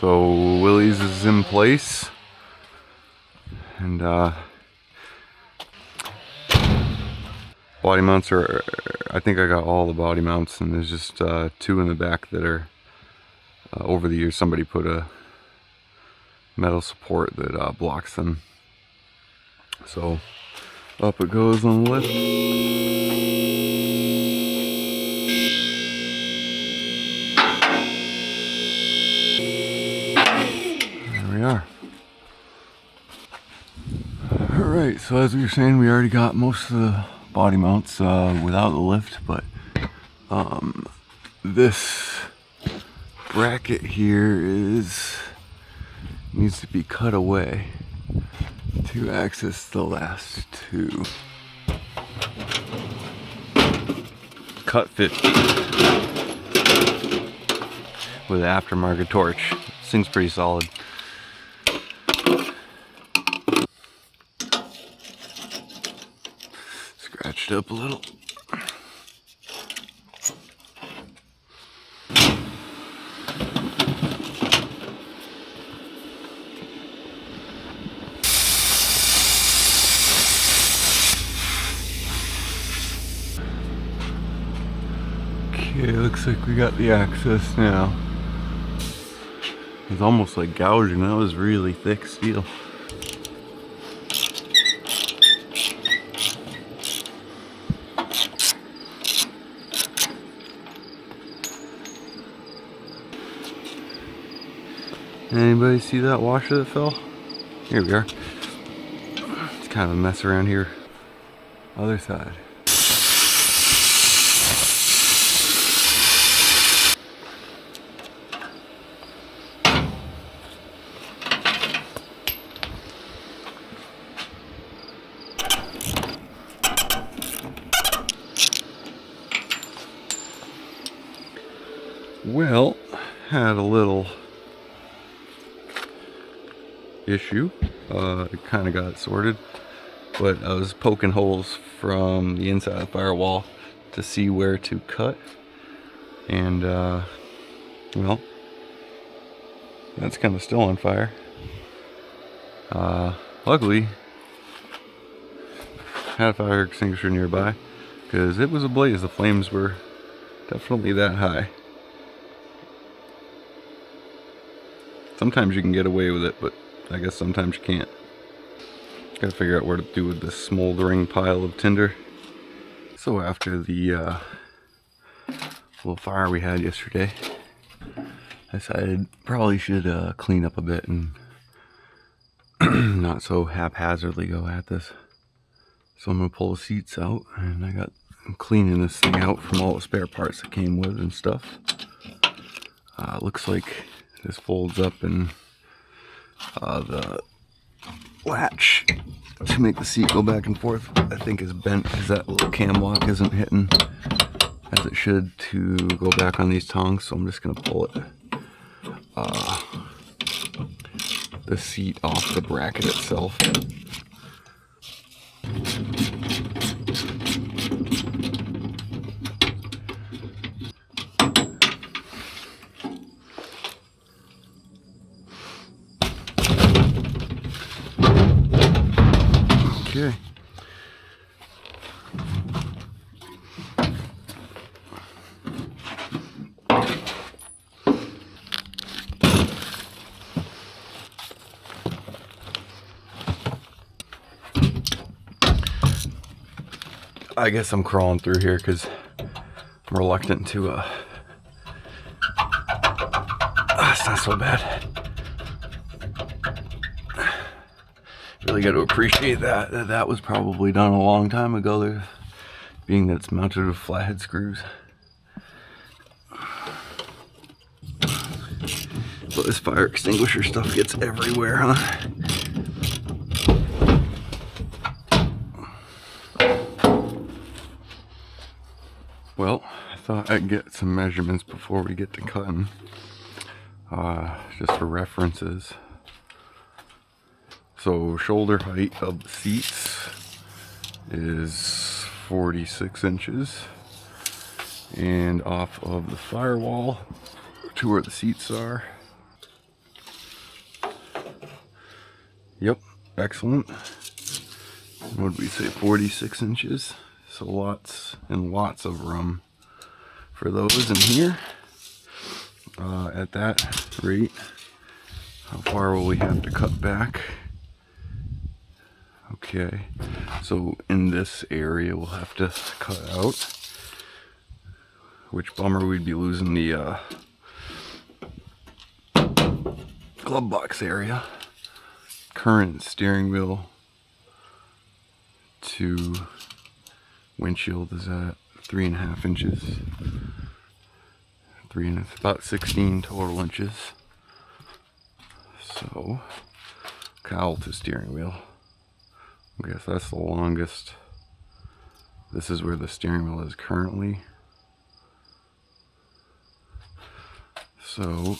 So Willys is in place, and body mounts are, I think I got all the body mounts, and there's just two in the back that are, over the years somebody put a metal support that blocks them. So up it goes on the lift. There we are. Alright, so as we were saying, we already got most of the body mounts without the lift, but this bracket here needs to be cut away to access the last two. Cut 50 with an aftermarket torch. This thing's pretty solid. Scratched up a little. Okay, looks like we got the access now. It's almost like gouging. That was really thick steel. Anybody see that washer that fell? Here we are. It's kind of a mess around here. Other side. Well, had a little issue. It kind of got sorted, but I was poking holes from the inside of the firewall to see where to cut, and well, that's kind of still on fire. Luckily, had a fire extinguisher nearby because it was ablaze. The flames were definitely that high. Sometimes you can get away with it, but I guess sometimes you can't. Gotta figure out what to do with this smoldering pile of tinder. So after the little fire we had yesterday, I decided probably should clean up a bit and not so haphazardly go at this. So I'm gonna pull the seats out, and I'm cleaning this thing out from all the spare parts that came with and stuff. Looks like this folds up, and the latch to make the seat go back and forth I think is bent because that little cam lock isn't hitting as it should to go back on these tongs. So I'm just gonna pull it, the seat off the bracket itself. Okay. I guess I'm crawling through here because I'm reluctant to, it's not so bad. Really got to appreciate that was probably done a long time ago there, being that it's mounted with flathead screws. But this fire extinguisher stuff gets everywhere, huh? Well, I thought I'd get some measurements before we get to cutting, just for references. So shoulder height of the seats is 46 inches, and off of the firewall to where the seats are Yep, excellent. What did we say, 46 inches? So lots and lots of room for those in here. At that rate, how far will we have to cut back? Okay, so in this area we'll have to cut out, which bummer, we'd be losing the glove box area. Current steering wheel to windshield is at 3.5 inches. About 16 total inches. So, cowl to steering wheel. I guess that's the longest. This is where the steering wheel is currently. So,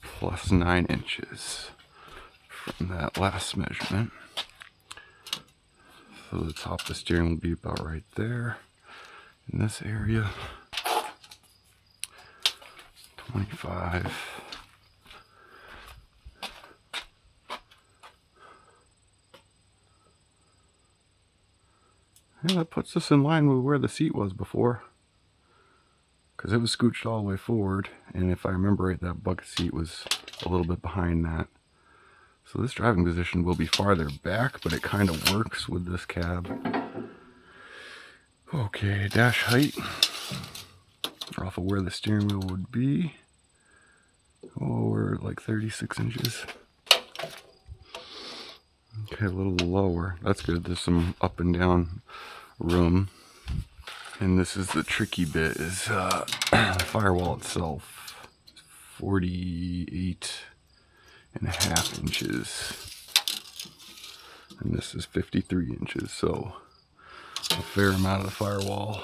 plus 9 inches from that last measurement. So the top of the steering will be about right there in this area. 25. Yeah, that puts us in line with where the seat was before, because it was scooched all the way forward, and if I remember right, that bucket seat was a little bit behind that. So this driving position will be farther back, but it kind of works with this cab. Okay, dash height off of where the steering wheel would be. Oh, we're at like 36 inches. Okay, a little lower. That's good. There's some up and down room. And this is the tricky bit, is the firewall itself. 48.5 inches. And this is 53 inches, so a fair amount of the firewall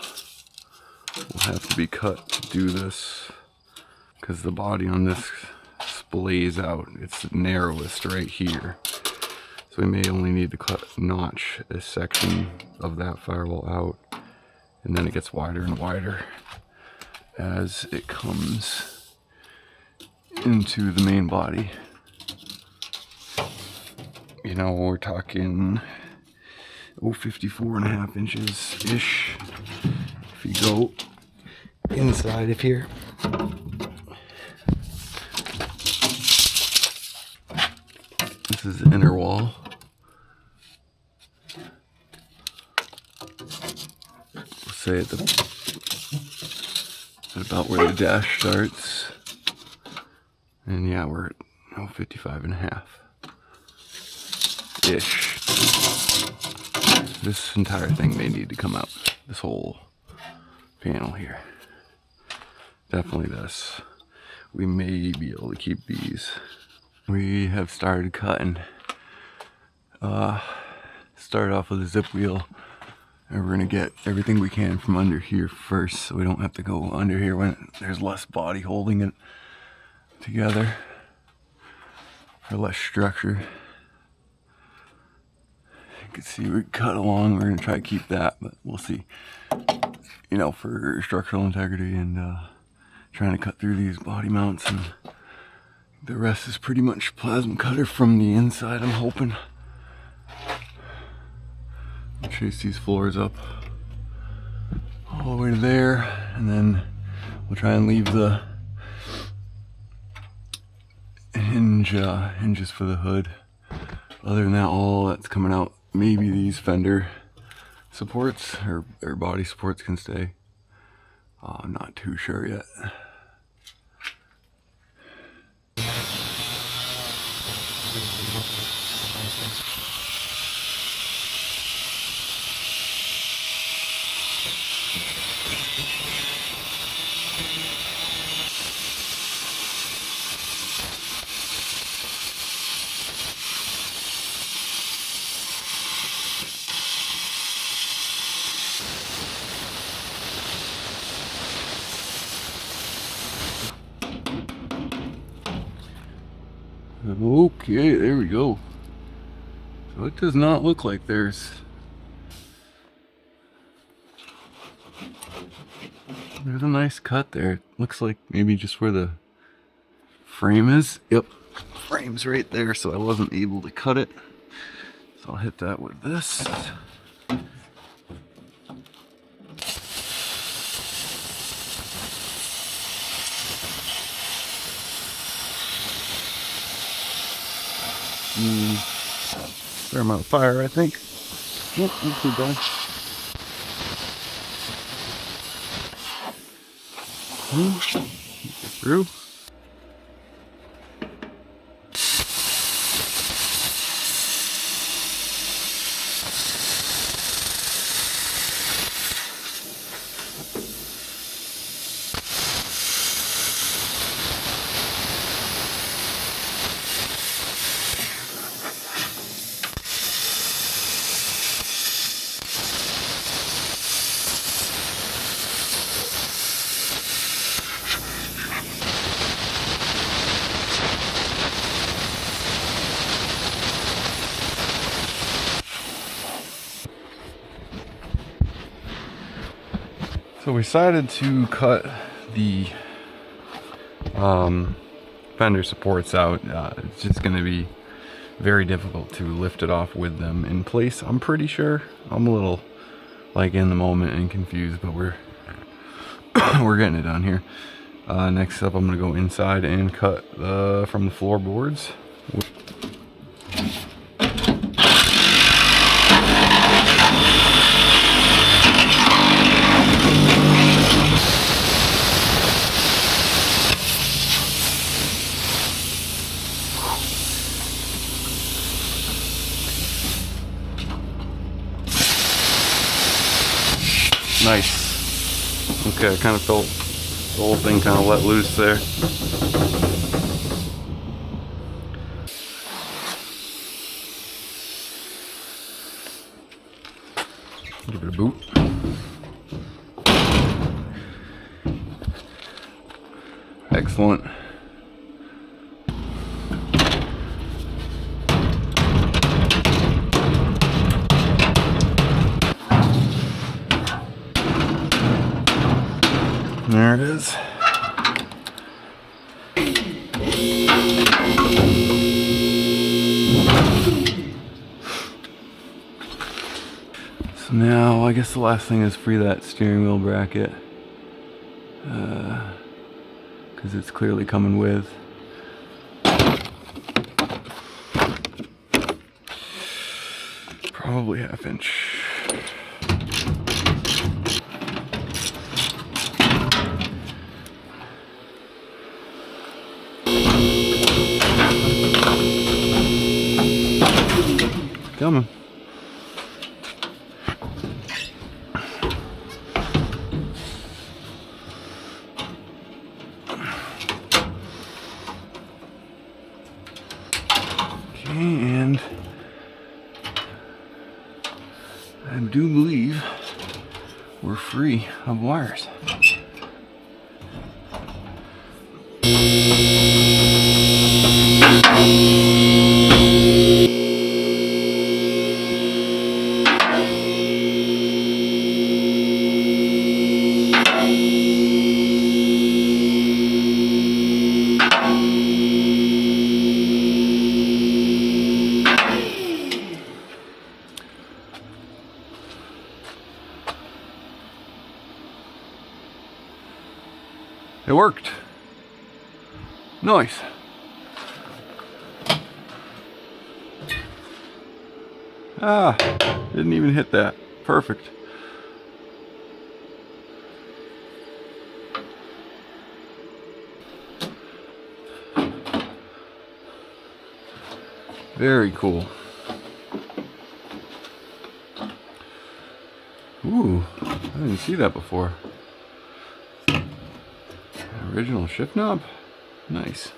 will have to be cut to do this, because the body on this splays out. It's the narrowest right here. So we may only need to notch a section of that firewall out, and then it gets wider and wider as it comes into the main body. You know, we're talking 54.5 inches ish. If you go inside of here, this is the inner wall. We'll say at about where the dash starts. And yeah, we're at 55.5 ish. This entire thing may need to come out. This whole panel here. Definitely this. We may be able to keep these. We have started cutting. Started off with a zip wheel, and we're gonna get everything we can from under here first, so we don't have to go under here when there's less body holding it together, or less structure. You can see we cut along. We're gonna try to keep that, but we'll see. You know, for structural integrity and trying to cut through these body mounts, and the rest is pretty much plasma cutter from the inside, I'm hoping. I'll chase these floors up all the way to there, and then we'll try and leave the hinges for the hood. Other than that, all that's coming out, maybe these fender supports or body supports can stay. I'm not too sure yet. Okay, there we go. So it does not look like there's a nice cut there. It looks like maybe just where the frame is. Yep, frames right there, so I wasn't able to cut it. So I'll hit that with this. Fair amount of fire, I think. Yep, not too bad. Through. So we decided to cut the fender supports out. It's just going to be very difficult to lift it off with them in place, I'm pretty sure. I'm a little like in the moment and confused, but we're we're getting it done here. Next up, I'm going to go inside and cut from the floorboards. Nice. Okay, I kind of felt the whole thing kind of let loose there. Give it a boot. Excellent. There it is. So now I guess the last thing is free that steering wheel bracket, because it's clearly coming with. Probably 1/2 inch. Coming. Okay, and I do believe we're free of wires. It worked. Nice. Ah, didn't even hit that. Perfect. Very cool. Ooh, I didn't see that before. Original shift knob? Nice.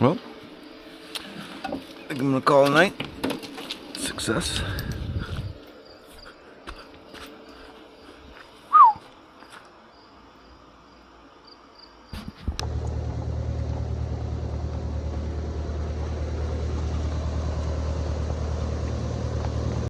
Well, I think I'm gonna call it a night. Success.